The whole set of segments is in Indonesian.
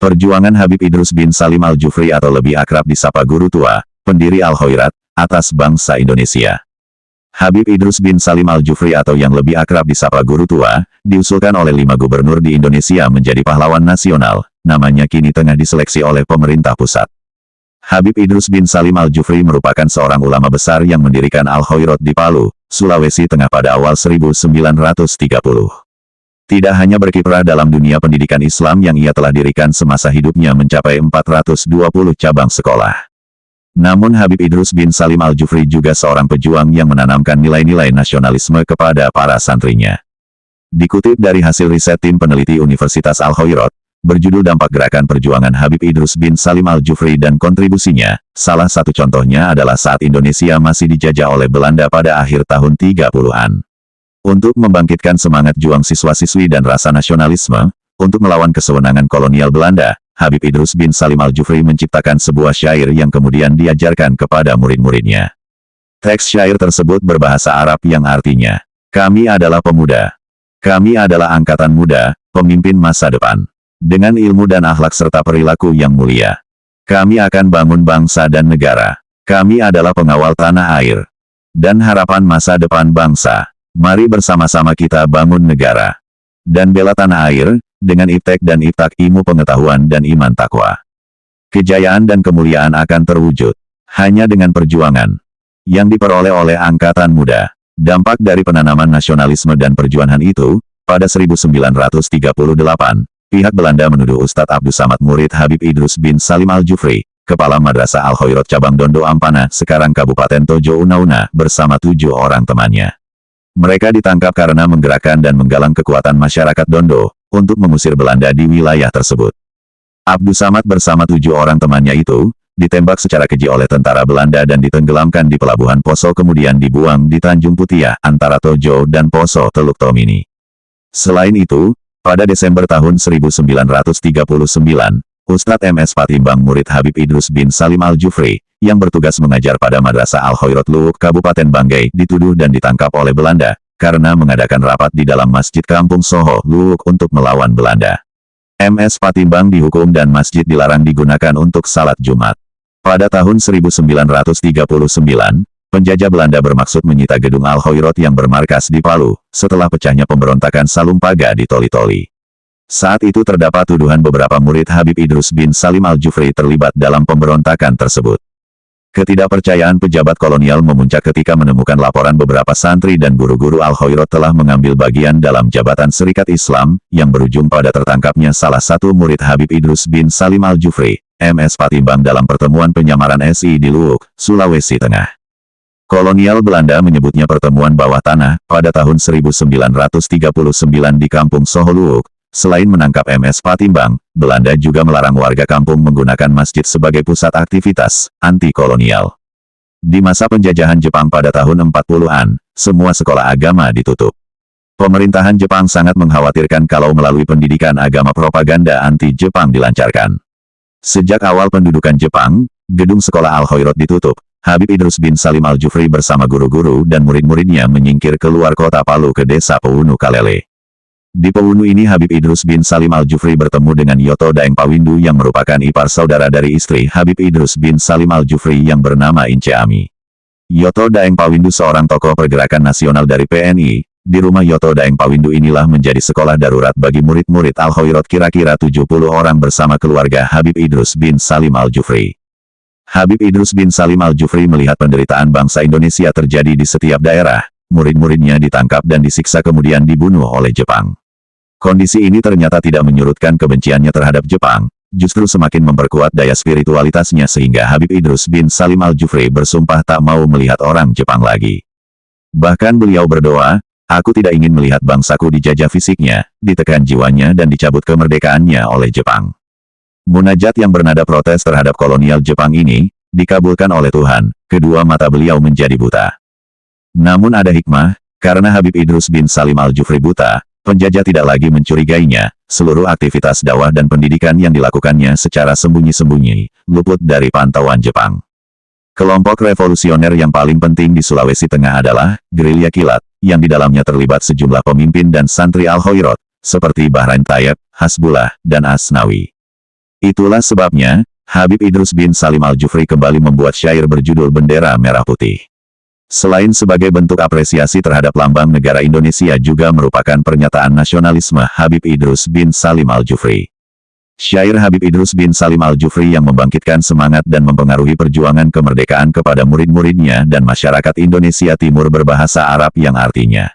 Perjuangan Habib Idrus bin Salim Al-Jufri atau lebih akrab disapa Guru Tua, pendiri Al-Khairat, atas bangsa Indonesia. Habib Idrus bin Salim Al-Jufri atau yang lebih akrab disapa Guru Tua, diusulkan oleh 5 gubernur di Indonesia menjadi pahlawan nasional, namanya kini tengah diseleksi oleh pemerintah pusat. Habib Idrus bin Salim Al-Jufri merupakan seorang ulama besar yang mendirikan Al-Khairat di Palu, Sulawesi Tengah pada awal 1930. Tidak hanya berkiprah dalam dunia pendidikan Islam yang ia telah dirikan semasa hidupnya mencapai 420 cabang sekolah. Namun Habib Idrus bin Salim Al-Jufri juga seorang pejuang yang menanamkan nilai-nilai nasionalisme kepada para santrinya. Dikutip dari hasil riset tim peneliti Universitas Al-Khairat, berjudul Dampak Gerakan Perjuangan Habib Idrus bin Salim Al-Jufri dan Kontribusinya, salah satu contohnya adalah saat Indonesia masih dijajah oleh Belanda pada akhir tahun 30-an. Untuk membangkitkan semangat juang siswa-siswi dan rasa nasionalisme, untuk melawan kesewenangan kolonial Belanda, Habib Idrus bin Salim Al-Jufri menciptakan sebuah syair yang kemudian diajarkan kepada murid-muridnya. Teks syair tersebut berbahasa Arab yang artinya, "Kami adalah pemuda. Kami adalah angkatan muda, pemimpin masa depan. Dengan ilmu dan akhlak serta perilaku yang mulia. Kami akan bangun bangsa dan negara. Kami adalah pengawal tanah air dan harapan masa depan bangsa. Mari bersama-sama kita bangun negara dan bela tanah air, dengan iptek dan iftak ilmu pengetahuan dan iman takwa. Kejayaan dan kemuliaan akan terwujud hanya dengan perjuangan yang diperoleh oleh angkatan muda." Dampak dari penanaman nasionalisme dan perjuangan itu, pada 1938, pihak Belanda menuduh Ustadz Abdus Samad murid Habib Idrus bin Salim Al-Jufri, Kepala Madrasah Al-Khairat Cabang Dondo Ampana, sekarang Kabupaten Tojo Una-Una, bersama 7 orang temannya. Mereka ditangkap karena menggerakkan dan menggalang kekuatan masyarakat Dondo, untuk mengusir Belanda di wilayah tersebut. Abdus Samad bersama 7 orang temannya itu, ditembak secara keji oleh tentara Belanda dan ditenggelamkan di Pelabuhan Poso kemudian dibuang di Tanjung Putiah, antara Tojo dan Poso Teluk Tomini. Selain itu, pada Desember tahun 1939, Ustadz M.S. Patimbang murid Habib Idrus bin Salim Al-Jufri, yang bertugas mengajar pada Madrasah Al-Khairat Luwuk Kabupaten Banggai, dituduh dan ditangkap oleh Belanda, karena mengadakan rapat di dalam Masjid Kampung Soho, Luwuk untuk melawan Belanda. M.S. Patimbang dihukum dan masjid dilarang digunakan untuk salat Jumat. Pada tahun 1939, penjajah Belanda bermaksud menyita gedung Al-Khairat yang bermarkas di Palu, setelah pecahnya pemberontakan Salumpaga di Toli-Toli. Saat itu terdapat tuduhan beberapa murid Habib Idrus bin Salim Al-Jufri terlibat dalam pemberontakan tersebut. Ketidakpercayaan pejabat kolonial memuncak ketika menemukan laporan beberapa santri dan guru-guru Al-Khairat telah mengambil bagian dalam jabatan Serikat Islam, yang berujung pada tertangkapnya salah satu murid Habib Idrus bin Salim Al-Jufri, M.S. Patimbang dalam pertemuan penyamaran SI di Luwuk, Sulawesi Tengah. Kolonial Belanda menyebutnya pertemuan bawah tanah, pada tahun 1939 di Kampung Soho Luwuk. Selain menangkap M.S. Patimbang, Belanda juga melarang warga kampung menggunakan masjid sebagai pusat aktivitas anti-kolonial. Di masa penjajahan Jepang pada tahun 40-an, semua sekolah agama ditutup. Pemerintahan Jepang sangat mengkhawatirkan kalau melalui pendidikan agama propaganda anti-Jepang dilancarkan. Sejak awal pendudukan Jepang, gedung sekolah Al-Khairat ditutup. Habib Idrus bin Salim Al-Jufri bersama guru-guru dan murid-muridnya menyingkir keluar kota Palu ke desa Pewunu Kalele. Di Pewunu ini Habib Idrus bin Salim Al-Jufri bertemu dengan Yoto Daeng Pawindu yang merupakan ipar saudara dari istri Habib Idrus bin Salim Al-Jufri yang bernama Ince Ami. Yoto Daeng Pawindu seorang tokoh pergerakan nasional dari PNI. Di rumah Yoto Daeng Pawindu inilah menjadi sekolah darurat bagi murid-murid Al-Khairat kira-kira 70 orang bersama keluarga Habib Idrus bin Salim Al-Jufri. Habib Idrus bin Salim Al-Jufri melihat penderitaan bangsa Indonesia terjadi di setiap daerah. Murid-muridnya ditangkap dan disiksa kemudian dibunuh oleh Jepang. Kondisi ini ternyata tidak menyurutkan kebenciannya terhadap Jepang, justru semakin memperkuat daya spiritualitasnya sehingga Habib Idrus bin Salim Al-Jufri bersumpah tak mau melihat orang Jepang lagi. Bahkan beliau berdoa, "Aku tidak ingin melihat bangsaku dijajah fisiknya, ditekan jiwanya dan dicabut kemerdekaannya oleh Jepang." Munajat yang bernada protes terhadap kolonial Jepang ini, dikabulkan oleh Tuhan, kedua mata beliau menjadi buta. Namun ada hikmah, karena Habib Idrus bin Salim Al-Jufri buta, penjajah tidak lagi mencurigainya, seluruh aktivitas dakwah dan pendidikan yang dilakukannya secara sembunyi-sembunyi, luput dari pantauan Jepang. Kelompok revolusioner yang paling penting di Sulawesi Tengah adalah gerilya kilat, yang di dalamnya terlibat sejumlah pemimpin dan santri Al-Khairat, seperti Bahrain Tayyib, Hasbullah, dan Asnawi. Itulah sebabnya, Habib Idrus bin Salim Al-Jufri kembali membuat syair berjudul Bendera Merah Putih. Selain sebagai bentuk apresiasi terhadap lambang negara Indonesia juga merupakan pernyataan nasionalisme Habib Idrus bin Salim Al-Jufri. Syair Habib Idrus bin Salim Al-Jufri yang membangkitkan semangat dan mempengaruhi perjuangan kemerdekaan kepada murid-muridnya dan masyarakat Indonesia Timur berbahasa Arab yang artinya,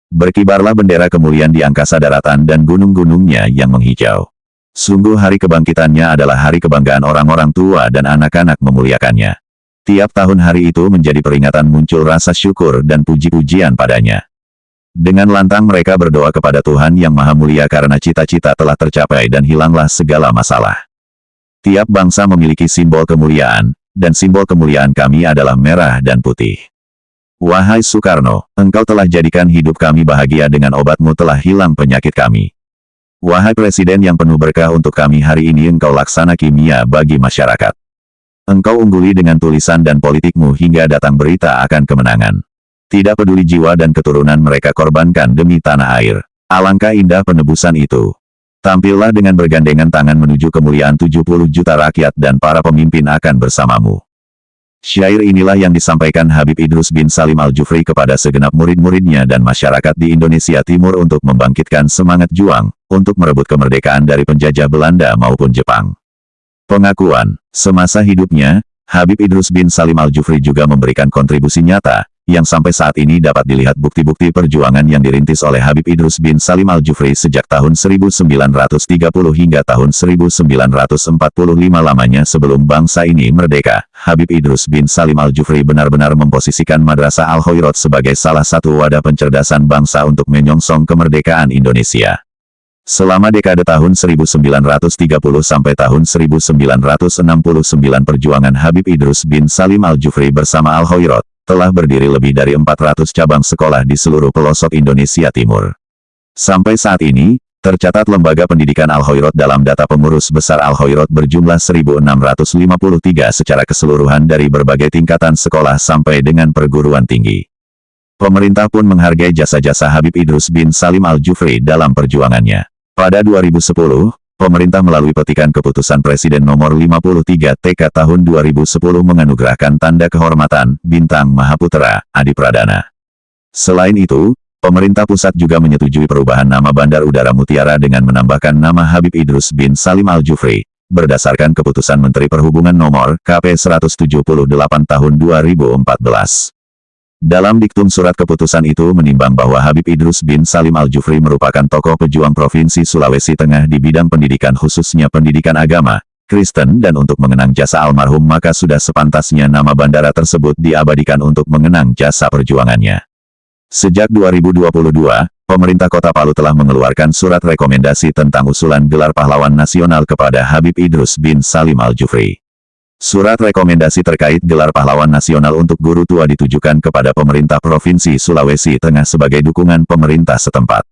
"Berkibarlah bendera kemuliaan di angkasa daratan dan gunung-gunungnya yang menghijau." Sungguh hari kebangkitannya adalah hari kebanggaan orang-orang tua dan anak-anak memuliakannya. Tiap tahun hari itu menjadi peringatan muncul rasa syukur dan puji-pujian padanya. Dengan lantang mereka berdoa kepada Tuhan Yang Maha Mulia karena cita-cita telah tercapai dan hilanglah segala masalah. Tiap bangsa memiliki simbol kemuliaan, dan simbol kemuliaan kami adalah merah dan putih. Wahai Soekarno, engkau telah jadikan hidup kami bahagia dengan obatmu telah hilang penyakit kami. Wahai Presiden yang penuh berkah untuk kami hari ini engkau laksana kimia bagi masyarakat. Engkau ungguli dengan tulisan dan politikmu hingga datang berita akan kemenangan. Tidak peduli jiwa dan keturunan mereka korbankan demi tanah air. Alangkah indah penebusan itu. Tampillah dengan bergandengan tangan menuju kemuliaan 70 juta rakyat dan para pemimpin akan bersamamu. Syair inilah yang disampaikan Habib Idrus bin Salim Al-Jufri kepada segenap murid-muridnya dan masyarakat di Indonesia Timur untuk membangkitkan semangat juang, untuk merebut kemerdekaan dari penjajah Belanda maupun Jepang. Pengakuan, semasa hidupnya, Habib Idrus bin Salim Al-Jufri juga memberikan kontribusi nyata, yang sampai saat ini dapat dilihat bukti-bukti perjuangan yang dirintis oleh Habib Idrus bin Salim Al-Jufri sejak tahun 1930 hingga tahun 1945 lamanya sebelum bangsa ini merdeka. Habib Idrus bin Salim Al-Jufri benar-benar memposisikan Madrasah Al-Hoirot sebagai salah satu wadah pencerdasan bangsa untuk menyongsong kemerdekaan Indonesia. Selama dekade tahun 1930 sampai tahun 1969 perjuangan Habib Idrus bin Salim Al-Jufri bersama Al-Hoirot telah berdiri lebih dari 400 cabang sekolah di seluruh pelosok Indonesia Timur. Sampai saat ini, tercatat lembaga pendidikan Al-Hoirot dalam data pengurus besar Al-Hoirot berjumlah 1.653 secara keseluruhan dari berbagai tingkatan sekolah sampai dengan perguruan tinggi. Pemerintah pun menghargai jasa-jasa Habib Idrus bin Salim Al-Jufri dalam perjuangannya. Pada 2010, pemerintah melalui petikan keputusan Presiden nomor 53 TK tahun 2010 menganugerahkan tanda kehormatan Bintang Mahaputra Adi Pradana. Selain itu, pemerintah pusat juga menyetujui perubahan nama Bandar Udara Mutiara dengan menambahkan nama Habib Idrus bin Salim Al-Jufri, berdasarkan keputusan Menteri Perhubungan nomor KP 178 tahun 2014. Dalam diktum surat keputusan itu menimbang bahwa Habib Idrus bin Salim Al-Jufri merupakan tokoh pejuang Provinsi Sulawesi Tengah di bidang pendidikan khususnya pendidikan agama, Kristen dan untuk mengenang jasa almarhum maka sudah sepantasnya nama bandara tersebut diabadikan untuk mengenang jasa perjuangannya. Sejak 2022, pemerintah Kota Palu telah mengeluarkan surat rekomendasi tentang usulan gelar pahlawan nasional kepada Habib Idrus bin Salim Al-Jufri. Surat rekomendasi terkait gelar pahlawan nasional untuk guru tua ditujukan kepada pemerintah Provinsi Sulawesi Tengah sebagai dukungan pemerintah setempat.